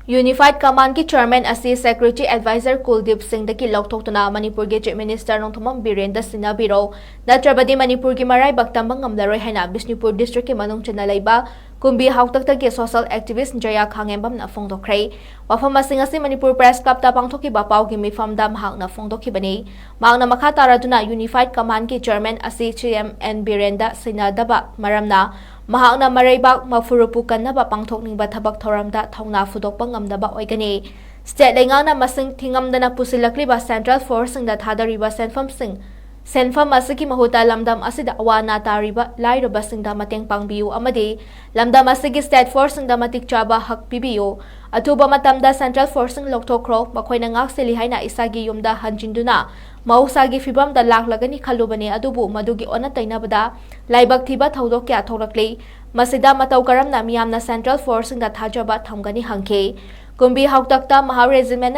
Unified command की chairman असी secretary adviser 𝗦𝗘𝗖𝗨𝗥 लौथोक्तुना Manipur के चीफ मिनिस्टर ꯅꯣꯡꯊꯣꯝꯕꯝ ꯕꯤꯔꯦꯟꯗ ꯁꯤꯟꯅꯕꯤꯔꯣ ꯅꯠꯇ꯭ꯔꯕꯗꯤ ꯃꯅꯤꯄꯨꯔ की ꯃꯔꯥꯏꯕꯛ ꯇꯝꯕ ꯉꯝꯂꯔꯣꯏ ꯍꯥꯏꯅ ꯕꯤꯁꯅꯨꯄꯨꯔ ꯗꯤꯁꯇ꯭ꯔꯤꯛ की ꯃꯅꯨꯡ ꯆꯟꯅ ꯂꯩꯕ ꯀꯨꯝꯕꯤ ꯍꯥꯎꯇꯛꯇꯒꯤ ꯁꯣꯁꯤꯌꯦꯜ ꯑꯦꯛꯇꯤꯚꯤꯁꯠ ꯖꯌꯥ ꯈꯥꯡꯉꯦꯝꯕꯝꯅ ꯐꯣꯡꯗꯣꯛꯈ꯭ꯔꯦ ꯋꯥꯐꯝ ꯑꯁꯤꯡ ꯑꯁꯤ ꯃꯅꯤꯄꯨꯔ ꯄ꯭ꯔꯦꯁ ꯀ꯭ꯂꯕꯇ ꯄꯥꯡꯊꯣꯛꯈꯤꯕ ꯄꯥꯎꯒꯤ ꯃꯤꯐꯝꯗ ꯃꯍꯥꯛꯅ ꯐꯣꯡꯗꯣꯛꯈꯤꯕꯅꯤ ꯃꯍꯥꯛꯅ ꯃꯈꯥ ꯇꯥꯔꯗꯨꯅ ꯌꯨꯅꯤꯐꯥꯏड ꯀमांड की चेयरमैन असी सी.एम.एन. ꯕꯤꯔꯦꯟꯗ ꯁꯤꯟꯅꯗꯕ ꯃꯔꯝꯅ ꯃꯍꯥꯛꯅ ꯃꯔꯩꯕꯥꯛ ꯃꯐꯨꯔꯨꯄꯨ ꯀꯟꯅꯕ ꯄꯥꯡꯊꯣꯛꯅꯤꯡꯕ ꯊꯕꯛ ꯊꯧꯔꯝꯗ ꯊꯧꯅꯥ ꯐꯨꯗꯣꯛꯄ ꯉꯝꯗꯕ ꯑꯣꯏꯒꯅꯤ स्टेट लेंगांगना मसिंग थिंगमदना पुसिलक्लिबा सेंट्रल फोर्ससिंगदा थादरिबा सेनफम असकी महुता लमदम असिदा अवाना तारिबा लाइरबसिंगदा मतेंग पांगबियु अमदि लमदम असकी स्टेट फोर्ससिंगदा मतिक चाबा हक पिबियु अथुबा मतमदा सेंट्रल फोर्ससिंग लोकथोख्रो मखोइना ngakसेलि हाइना इसागी युमदा हंजिंदुना मौसागी फिबमदा लाखलगनी खलुबने अदुबु मदुगी ओना तैनाबदा लाइबक थिबा थौदोक क्या थोरक्ले मसिदा मतौ करमना मियामना सेंट्रल फोर्ससिंगदा थाजबा थमगनी हंखे कुंभी हाउतक्ता महा रेजिमेंट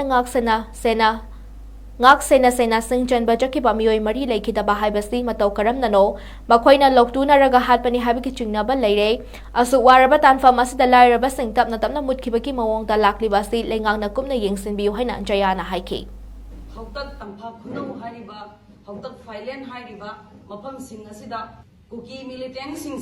सेना सिंह चंबा जकिबा मियोय मरी लेखिदबा हाइबसी मतौ करमननो मखोइना लोक्तुनरगा हातपनि हाबिकी चिंगनाबा लेरे असु वारबा तानफम असिदा लाइरबा सिंह तपना मुतखिबकी मवोंगदा लाक्लिबासी लेंगांगना कुमना येंगसिनबियु हाइना जयाना हाइखि हाउतक तंफा खुनौ हारिबा हाउतक फाइलेन हारिबा मफम सिंह असिदा कुकी मिलिटेंट सिंह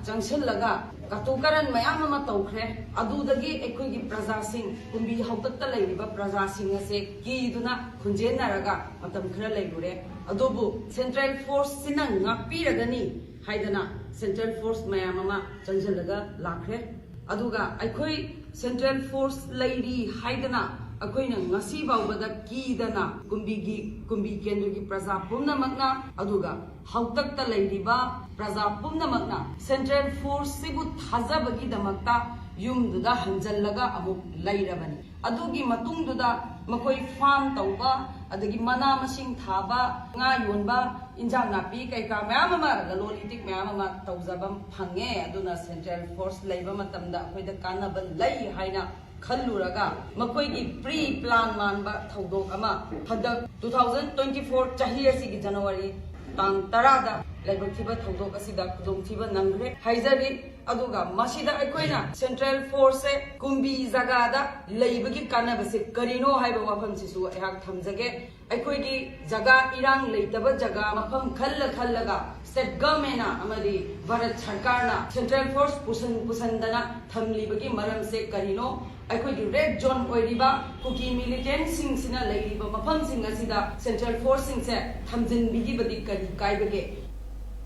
चंगसलगा कतुकरन मयाम अमा तौख्रे अदुदगी एखोइगी प्रजा सिंह कुंबी हाउतक्ता लैरिबा प्रजा सिंह असे कीदुना खुंजेनरगा मतम खरा लैरुरे अदुबु सेंट्रल फोर्स सिना ngakpiragani हाइदना सेंट्रल फोर्स मयाम अमा चंगसलगा लाख्रे अदुगा एखोइ सेंट्रल फोर्स लैरी हाइदना अखोइना ngasi बावबदा कीदना कुंबी केंद्र की प्रजा पुनमकना अदुगा हाउतक्ता लैरिबा प्रजा पुनमकना सेंट्रल फोर्स सिबु थाजबगी दमकता युमदुदा हंजलगा अमुक लैरबनी अदुगी मतुंगदुदा मखोइ फार्म तौबा अदगी मना मसिंग थाबा nga योनबा इंजांग नापी कैका मयाम अमा ललोलिटिक मयाम अमा तौजबम फंगे अदुना सेंट्रल फोर्स लैबा मतमदा अखोइदा कानबा लै हाइना खल्लुरगा मखोइगी प्री प्लान मानबा थौदोक अमा हदक 2024 चाही असिगी जनवरी तांग 10 दा लाइबथिबा थौदोक असिदा खुदोंथिबा नंग्रे हाइजरी अदुगा मसिदा अखोइना सेंट्रल फोर्स से कुंबी जगादा लैबगी कानबसे करिनो हाइबा वफम सिसु एहाक थमजगे अखोइगी जगा इरांग लैतबा जगा मफम खल्लगा स्टेट गवर्नमेंट अमदी भारत सरकारना सेंट्रल फोर्स पुसंदना थमलिबगी मरम से करिनो अखोइगी रेड जोन ओइरिबा कुकी मिलिटेंट सिंह सिना लैरिबा मफम सिंह असिदा सेंट्रल फोर्स सिंह से थमजिन बिगी बदी करी काइबगे